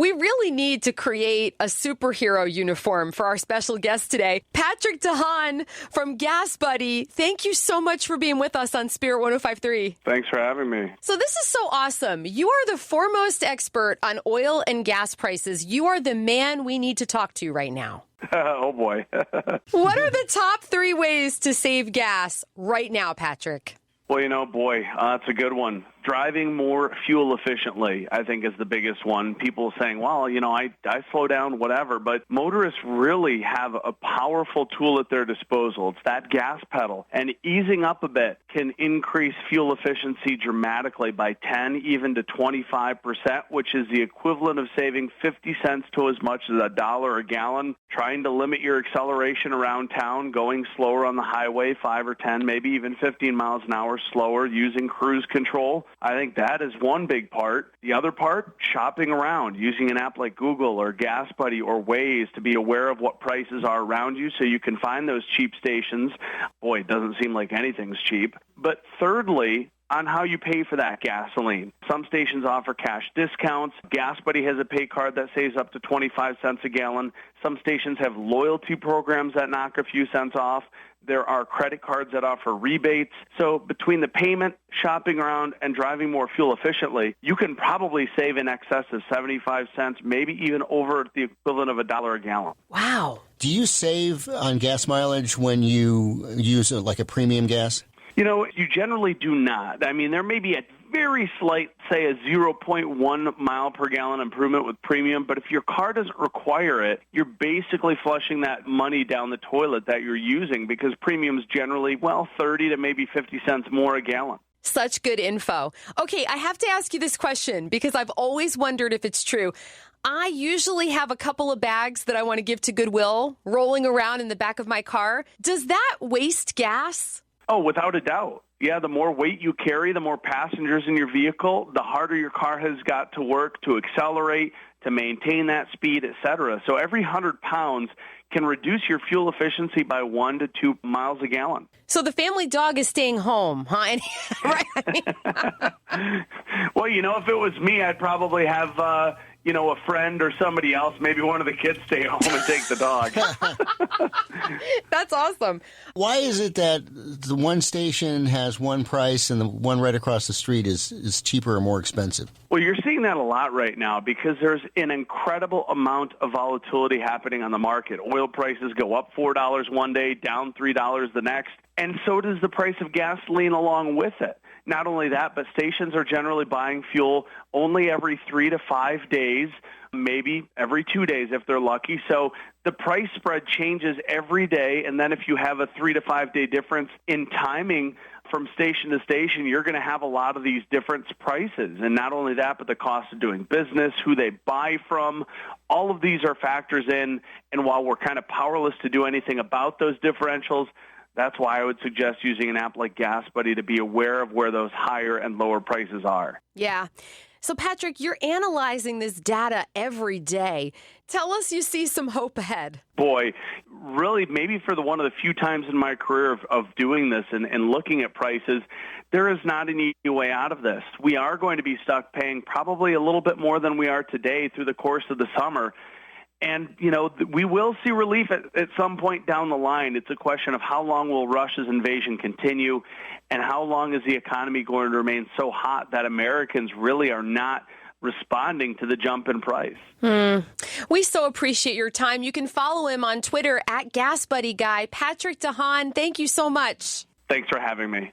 We really need to create a superhero uniform for our special guest today, Patrick Haan from Gas Buddy. Thank you so much for being with us on Spirit 105.3. Thanks for having me. So this is so awesome. You are the foremost expert on oil and gas prices. You are the man we need to talk to right now. Oh, boy. What are the top 3 ways to save gas right now, Patrick? Well, it's a good one. Driving more fuel efficiently, I think, is the biggest one. People saying, well, I slow down, whatever. But motorists really have a powerful tool at their disposal. It's that gas pedal. And easing up a bit can increase fuel efficiency dramatically by 10, even to 25%, which is the equivalent of saving 50 cents to as much as $1 a gallon. Trying to limit your acceleration around town, going slower on the highway, 5 or 10, maybe even 15 miles an hour slower, using cruise control. I think that is one big part. The other part, shopping around, using an app like Google or Gas Buddy or Waze to be aware of what prices are around you so you can find those cheap stations. Boy, it doesn't seem like anything's cheap. But thirdly, on how you pay for that gasoline. Some stations offer cash discounts. Gas Buddy has a pay card that saves up to 25 cents a gallon. Some stations have loyalty programs that knock a few cents off. There are credit cards that offer rebates. So between the payment, shopping around, and driving more fuel efficiently, you can probably save in excess of 75 cents, maybe even over the equivalent of $1 a gallon. Wow. Do you save on gas mileage when you use like a premium gas? You generally do not. I mean, there may be a very slight, say, a 0.1 mile per gallon improvement with premium, but if your car doesn't require it, you're basically flushing that money down the toilet that you're using because premium's generally, 30 to maybe 50 cents more a gallon. Such good info. Okay, I have to ask you this question because I've always wondered if it's true. I usually have a couple of bags that I want to give to Goodwill rolling around in the back of my car. Does that waste gas? Oh, without a doubt. Yeah, the more weight you carry, the more passengers in your vehicle, the harder your car has got to work to accelerate, to maintain that speed, et cetera. So every 100 pounds can reduce your fuel efficiency by 1 to 2 miles a gallon. So the family dog is staying home, huh? Right? Well, if it was me, I'd probably have, a friend or somebody else, maybe one of the kids stay home and take the dog. That's awesome. Why is it that the one station has one price and the one right across the street is cheaper or more expensive? Well, you're seeing that a lot right now because there's an incredible amount of volatility happening on the market. Oil prices go up $4 one day, down $3 the next, and so does the price of gasoline along with it. Not only that, but stations are generally buying fuel only every 3 to 5 days, maybe every 2 days if they're lucky. So the price spread changes every day, and then if you have a 3 to 5 day difference in timing from station to station, you're going to have a lot of these different prices. And not only that, but the cost of doing business, who they buy from, all of these are factors in. And while we're kind of powerless to do anything about those differentials, that's why I would suggest using an app like Gas Buddy to be aware of where those higher and lower prices are. Yeah. So, Patrick, you're analyzing this data every day. Tell us you see some hope ahead. Boy, really, maybe for one of the few times in my career of doing this and looking at prices, there is not an easy way out of this. We are going to be stuck paying probably a little bit more than we are today through the course of the summer. And, we will see relief at some point down the line. It's a question of how long will Russia's invasion continue and how long is the economy going to remain so hot that Americans really are not responding to the jump in price. We so appreciate your time. You can follow him on Twitter at GasBuddyGuy. Patrick Haan, thank you so much. Thanks for having me.